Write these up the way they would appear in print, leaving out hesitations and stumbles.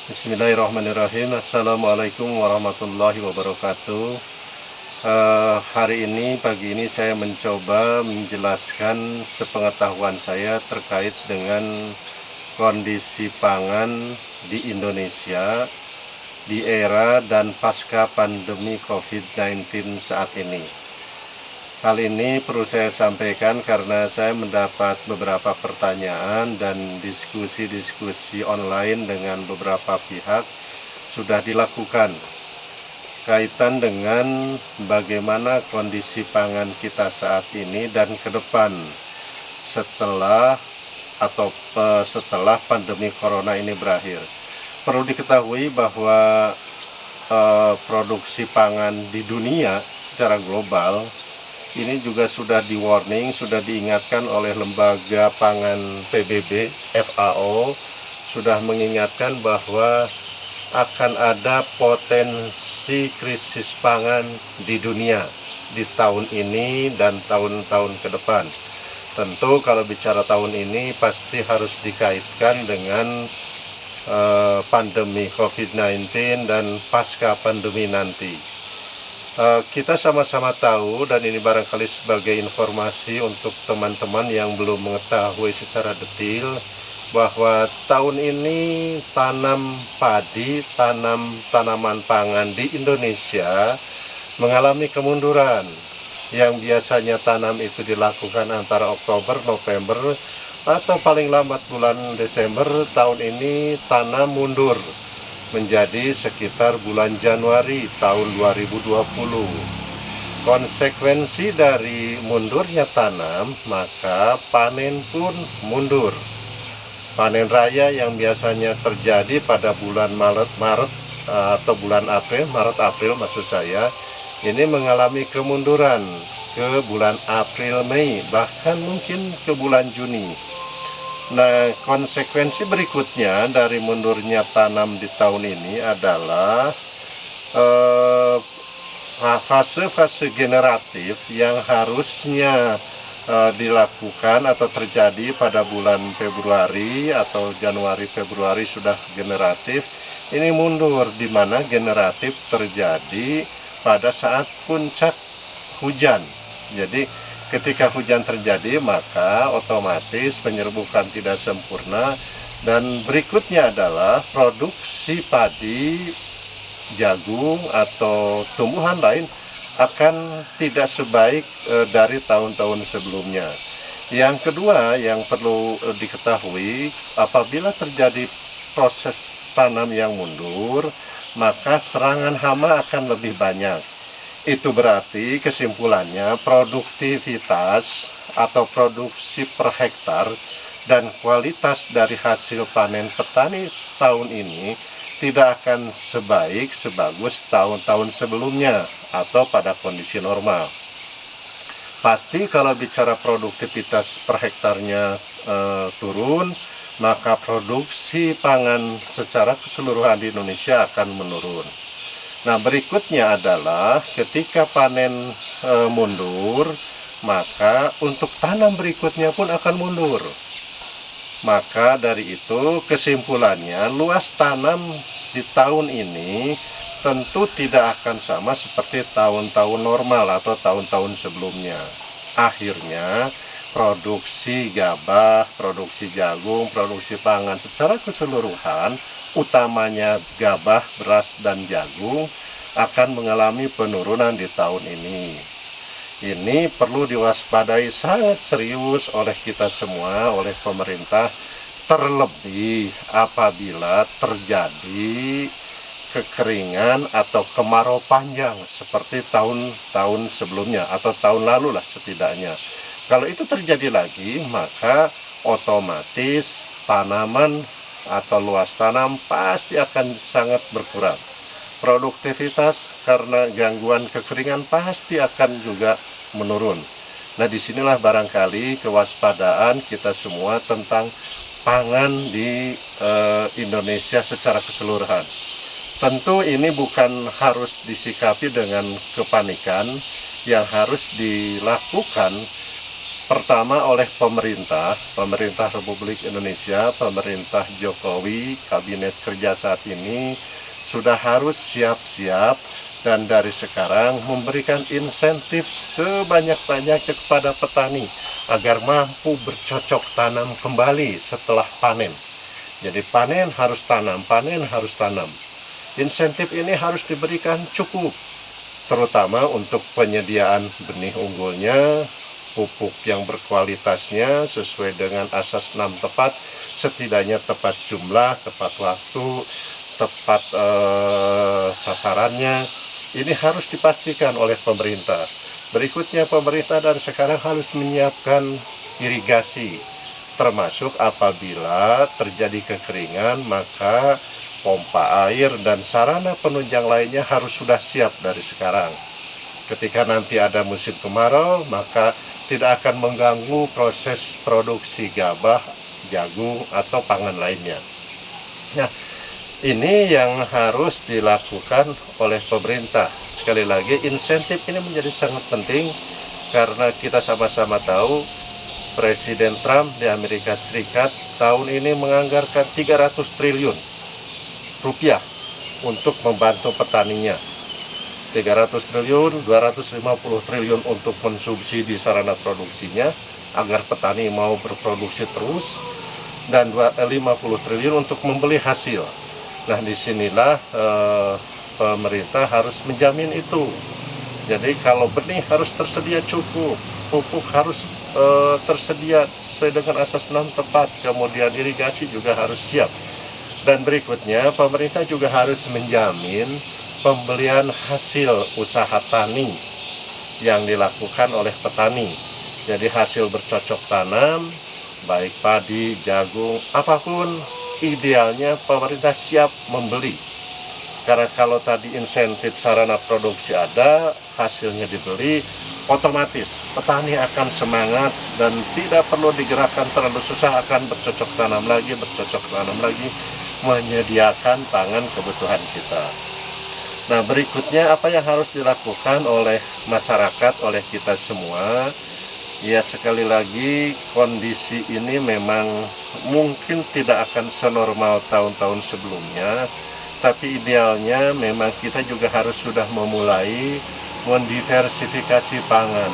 Bismillahirrahmanirrahim. Assalamualaikum warahmatullahi wabarakatuh. Hari ini, pagi ini saya mencoba menjelaskan sepengetahuan saya terkait dengan kondisi pangan di Indonesia di era dan pasca pandemi COVID-19 saat ini. Hal ini perlu saya sampaikan karena saya mendapat beberapa pertanyaan dan diskusi-diskusi online dengan beberapa pihak sudah dilakukan kaitan dengan bagaimana kondisi pangan kita saat ini dan ke depan setelah pandemi corona ini berakhir. Perlu diketahui bahwa produksi pangan di dunia secara global ini juga sudah di-warning, sudah diingatkan oleh lembaga pangan PBB, FAO, sudah mengingatkan bahwa akan ada potensi krisis pangan di dunia di tahun ini dan tahun-tahun ke depan. Tentu kalau bicara tahun ini pasti harus dikaitkan dengan pandemi COVID-19 dan pasca pandemi nanti. Kita sama-sama tahu, dan ini barangkali sebagai informasi untuk teman-teman yang belum mengetahui secara detail, bahwa tahun ini tanam padi, tanaman pangan di Indonesia mengalami kemunduran. Yang biasanya tanam itu dilakukan antara Oktober, November, atau paling lambat bulan Desember, tahun ini tanam mundur menjadi sekitar bulan Januari tahun 2020. Konsekuensi dari mundurnya tanam, maka panen pun mundur. Panen raya yang biasanya terjadi pada bulan Maret atau bulan Maret-April maksud saya, ini mengalami kemunduran ke bulan April-Mei, bahkan mungkin ke bulan Juni. Nah, konsekuensi berikutnya dari mundurnya tanam di tahun ini adalah fase-fase generatif yang harusnya dilakukan atau terjadi pada bulan Februari atau Januari-Februari sudah generatif, ini mundur, di mana generatif terjadi pada saat puncak hujan. Jadi ketika hujan terjadi, maka otomatis penyerbukan tidak sempurna, dan berikutnya adalah produksi padi, jagung, atau tumbuhan lain akan tidak sebaik dari tahun-tahun sebelumnya. Yang kedua yang perlu diketahui, apabila terjadi proses tanam yang mundur, maka serangan hama akan lebih banyak. Itu berarti kesimpulannya produktivitas atau produksi per hektar dan kualitas dari hasil panen petani tahun ini tidak akan sebagus tahun-tahun sebelumnya atau pada kondisi normal. Pasti kalau bicara produktivitas per hektarnya turun, maka produksi pangan secara keseluruhan di Indonesia akan menurun. Nah, berikutnya adalah ketika panen mundur, maka untuk tanam berikutnya pun akan mundur. Maka dari itu kesimpulannya, luas tanam di tahun ini tentu tidak akan sama seperti tahun-tahun normal atau tahun-tahun sebelumnya. Akhirnya produksi gabah, produksi jagung, produksi pangan secara keseluruhan, utamanya gabah, beras, dan jagung, akan mengalami penurunan di tahun ini. Ini perlu diwaspadai sangat serius oleh kita semua, oleh pemerintah, terlebih apabila terjadi kekeringan atau kemarau panjang seperti tahun-tahun sebelumnya atau tahun lalu lah setidaknya. Kalau itu terjadi lagi, maka otomatis tanaman atau luas tanam pasti akan sangat berkurang. Produktivitas karena gangguan kekeringan pasti akan juga menurun. Nah, disinilah barangkali kewaspadaan kita semua tentang pangan di Indonesia secara keseluruhan. Tentu ini bukan harus disikapi dengan kepanikan. Yang harus dilakukan Pertama oleh pemerintah Republik Indonesia, pemerintah Jokowi, kabinet kerja saat ini sudah harus siap-siap dan dari sekarang memberikan insentif sebanyak-banyaknya kepada petani agar mampu bercocok tanam kembali setelah panen. Jadi panen harus tanam, panen harus tanam. Insentif ini harus diberikan cukup, terutama untuk penyediaan benih unggulnya, pupuk yang berkualitasnya sesuai dengan asas 6 tepat, setidaknya tepat jumlah, tepat waktu, tepat sasarannya. Ini harus dipastikan oleh pemerintah. Berikutnya pemerintah dan sekarang harus menyiapkan irigasi, termasuk apabila terjadi kekeringan, maka pompa air dan sarana penunjang lainnya harus sudah siap dari sekarang. Ketika nanti ada musim kemarau, maka tidak akan mengganggu proses produksi gabah, jagung, atau pangan lainnya. Nah, ini yang harus dilakukan oleh pemerintah. Sekali lagi, insentif ini menjadi sangat penting karena kita sama-sama tahu Presiden Trump di Amerika Serikat tahun ini menganggarkan 300 triliun rupiah untuk membantu petaninya. 300 triliun, 250 triliun untuk mensubsidi sarana produksinya agar petani mau berproduksi terus, dan 50 triliun untuk membeli hasil. Nah, disinilah pemerintah harus menjamin itu. Jadi kalau benih harus tersedia cukup, pupuk harus tersedia sesuai dengan asas 6 tepat, kemudian irigasi juga harus siap. Dan berikutnya pemerintah juga harus menjamin pembelian hasil usaha tani yang dilakukan oleh petani. Jadi hasil bercocok tanam, baik padi, jagung, apapun, idealnya pemerintah siap membeli. Karena kalau tadi insentif sarana produksi ada, hasilnya dibeli, otomatis petani akan semangat dan tidak perlu digerakkan terlalu susah, akan bercocok tanam lagi, menyediakan pangan kebutuhan kita. Nah, berikutnya apa yang harus dilakukan oleh masyarakat, oleh kita semua? Ya, sekali lagi kondisi ini memang mungkin tidak akan senormal tahun-tahun sebelumnya, tapi idealnya memang kita juga harus sudah memulai mendiversifikasi pangan.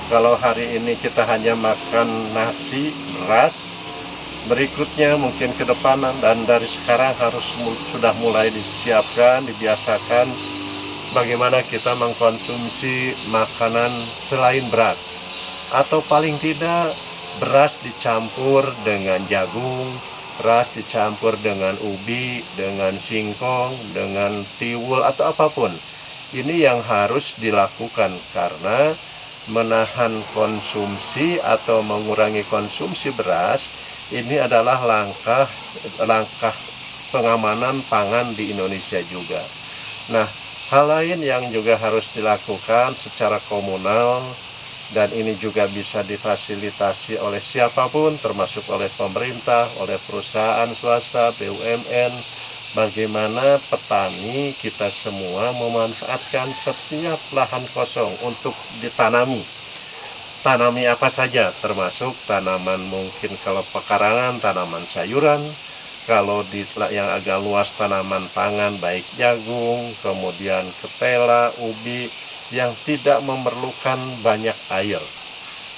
Kalau hari ini kita hanya makan nasi, beras, berikutnya mungkin ke depan dan dari sekarang harus sudah mulai disiapkan, dibiasakan bagaimana kita mengkonsumsi makanan selain beras, atau paling tidak beras dicampur dengan jagung, beras dicampur dengan ubi, dengan singkong, dengan tiwul, atau apapun. Ini yang harus dilakukan karena menahan konsumsi atau mengurangi konsumsi beras ini adalah langkah pengamanan pangan di Indonesia juga. Nah, hal lain yang juga harus dilakukan secara komunal, dan ini juga bisa difasilitasi oleh siapapun, termasuk oleh pemerintah, oleh perusahaan swasta, BUMN, bagaimana petani kita semua memanfaatkan setiap lahan kosong untuk ditanami. Tanami apa saja, termasuk tanaman mungkin kalau pekarangan, tanaman sayuran, kalau di yang agak luas tanaman pangan, baik jagung, kemudian ketela, ubi, yang tidak memerlukan banyak air.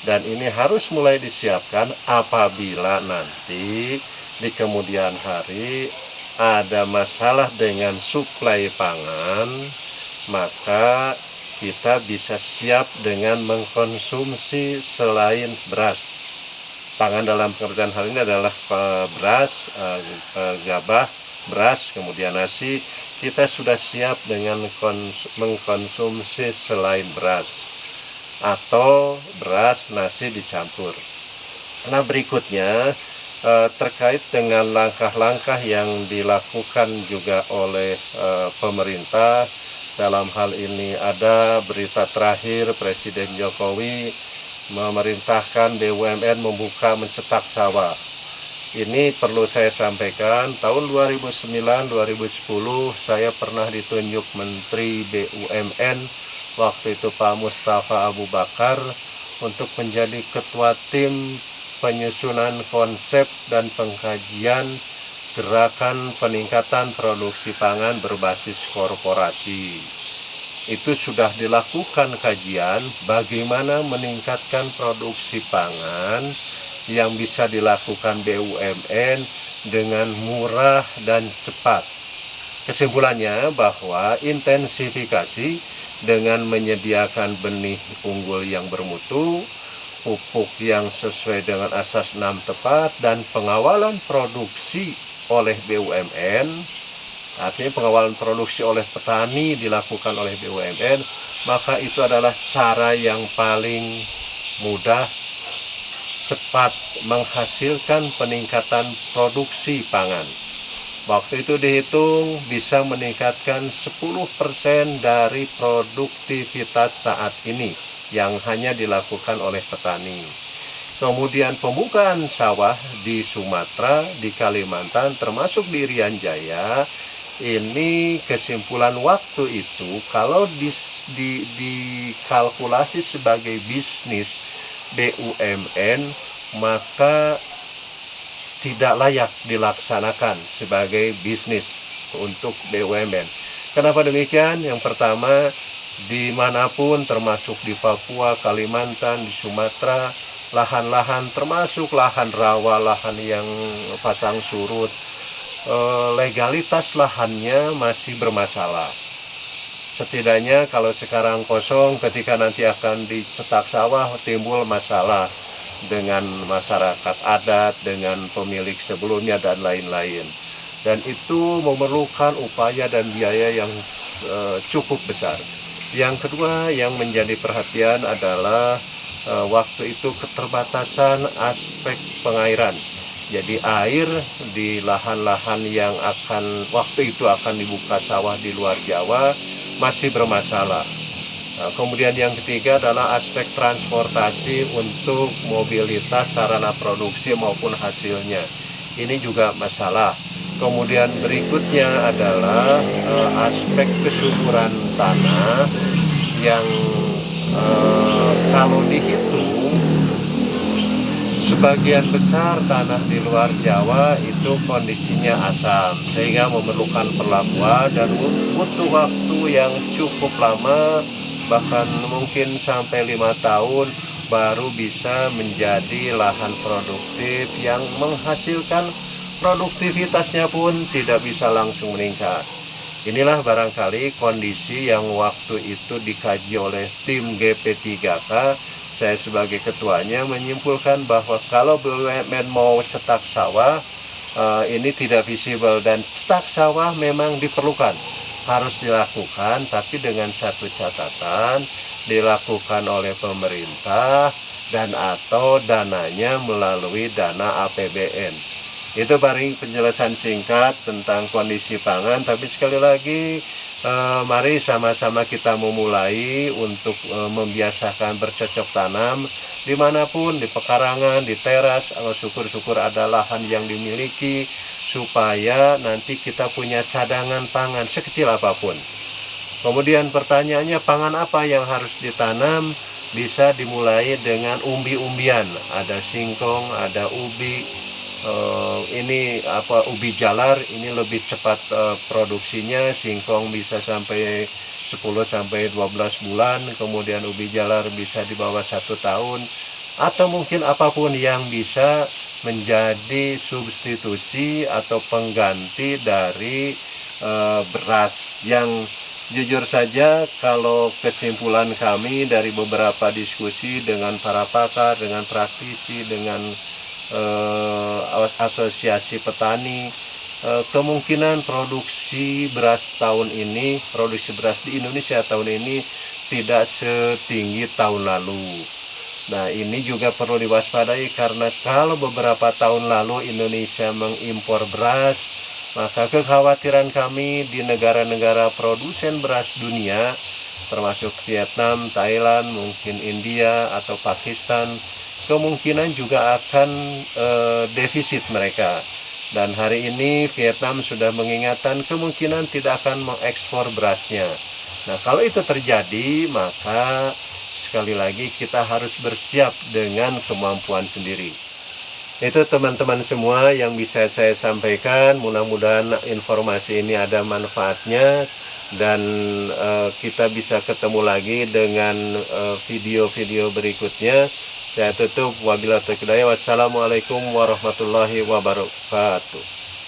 Dan ini harus mulai disiapkan apabila nanti di kemudian hari ada masalah dengan suplai pangan, maka kita bisa siap dengan mengkonsumsi selain beras. Pangan dalam pengertian hal ini adalah beras, gabah, beras, kemudian nasi. Kita sudah siap dengan mengkonsumsi selain beras atau beras nasi dicampur. Nah, berikutnya terkait dengan langkah-langkah yang dilakukan juga oleh pemerintah. Dalam hal ini ada berita terakhir Presiden Jokowi memerintahkan BUMN membuka mencetak sawah. Ini perlu saya sampaikan, tahun 2009-2010 saya pernah ditunjuk Menteri BUMN, waktu itu Pak Mustafa Abu Bakar, untuk menjadi ketua tim penyusunan konsep dan pengkajian gerakan peningkatan produksi pangan berbasis korporasi. Itu sudah dilakukan kajian bagaimana meningkatkan produksi pangan yang bisa dilakukan BUMN dengan murah dan cepat. Kesimpulannya bahwa intensifikasi dengan menyediakan benih unggul yang bermutu, pupuk yang sesuai dengan asas 6 tepat, dan pengawalan produksi oleh BUMN, artinya pengawalan produksi oleh petani dilakukan oleh BUMN, maka itu adalah cara yang paling mudah, cepat menghasilkan peningkatan produksi pangan. Waktu itu dihitung bisa meningkatkan 10% dari produktivitas saat ini yang hanya dilakukan oleh petani. Kemudian pembukaan sawah di Sumatera, di Kalimantan, termasuk di Irian Jaya, ini kesimpulan waktu itu kalau dikalkulasi sebagai bisnis BUMN, maka tidak layak dilaksanakan sebagai bisnis untuk BUMN. Kenapa demikian? Yang pertama, dimanapun termasuk di Papua, Kalimantan, di Sumatera, lahan-lahan termasuk lahan rawa, lahan yang pasang surut, legalitas lahannya masih bermasalah. Setidaknya kalau sekarang kosong, ketika nanti akan dicetak sawah timbul masalah dengan masyarakat adat, dengan pemilik sebelumnya, dan lain-lain. Dan itu memerlukan upaya dan biaya yang cukup besar. Yang kedua yang menjadi perhatian adalah waktu itu keterbatasan aspek pengairan. Jadi air di lahan-lahan yang waktu itu akan dibuka sawah di luar Jawa masih bermasalah. Nah, kemudian yang ketiga adalah aspek transportasi untuk mobilitas sarana produksi maupun hasilnya. Ini juga masalah. Kemudian berikutnya adalah aspek kesuburan tanah yang kalau dihitung sebagian besar tanah di luar Jawa itu kondisinya asam, sehingga memerlukan perlakuan dan butuh waktu yang cukup lama, bahkan mungkin sampai 5 tahun baru bisa menjadi lahan produktif yang menghasilkan produktivitasnya pun tidak bisa langsung meningkat. Inilah barangkali kondisi yang waktu itu dikaji oleh tim GP3K. Saya sebagai ketuanya menyimpulkan bahwa kalau BUMN mau cetak sawah, ini tidak visible, dan cetak sawah memang diperlukan, harus dilakukan, tapi dengan satu catatan, dilakukan oleh pemerintah dan atau dananya melalui dana APBN. Itu paling penjelasan singkat tentang kondisi pangan, tapi sekali lagi mari sama-sama kita memulai untuk membiasakan bercocok tanam dimanapun, di pekarangan, di teras, syukur-syukur ada lahan yang dimiliki, supaya nanti kita punya cadangan pangan sekecil apapun. Kemudian pertanyaannya, pangan apa yang harus ditanam? Bisa dimulai dengan umbi-umbian, ada singkong, ada ubi. Ini ubi jalar ini lebih cepat produksinya, singkong bisa sampai 10-12 bulan, kemudian ubi jalar bisa di bawah 1 tahun, atau mungkin apapun yang bisa menjadi substitusi atau pengganti dari beras. Yang jujur saja, kalau kesimpulan kami dari beberapa diskusi dengan para pakar, dengan praktisi, dengan asosiasi petani, kemungkinan produksi beras di Indonesia tahun ini tidak setinggi tahun lalu. Nah, ini juga perlu diwaspadai, karena kalau beberapa tahun lalu Indonesia mengimpor beras, maka kekhawatiran kami di negara-negara produsen beras dunia, termasuk Vietnam, Thailand, mungkin India atau Pakistan, kemungkinan juga akan defisit mereka. Dan hari ini Vietnam sudah mengingatkan kemungkinan tidak akan mengekspor berasnya. Nah, kalau itu terjadi, maka sekali lagi kita harus bersiap dengan kemampuan sendiri. Itu teman-teman semua yang bisa saya sampaikan. Mudah-mudahan informasi ini ada manfaatnya, dan kita bisa ketemu lagi dengan video-video berikutnya. Saya tutup, wabillahi taufiq hidayah. Wassalamualaikum warahmatullahi wabarakatuh.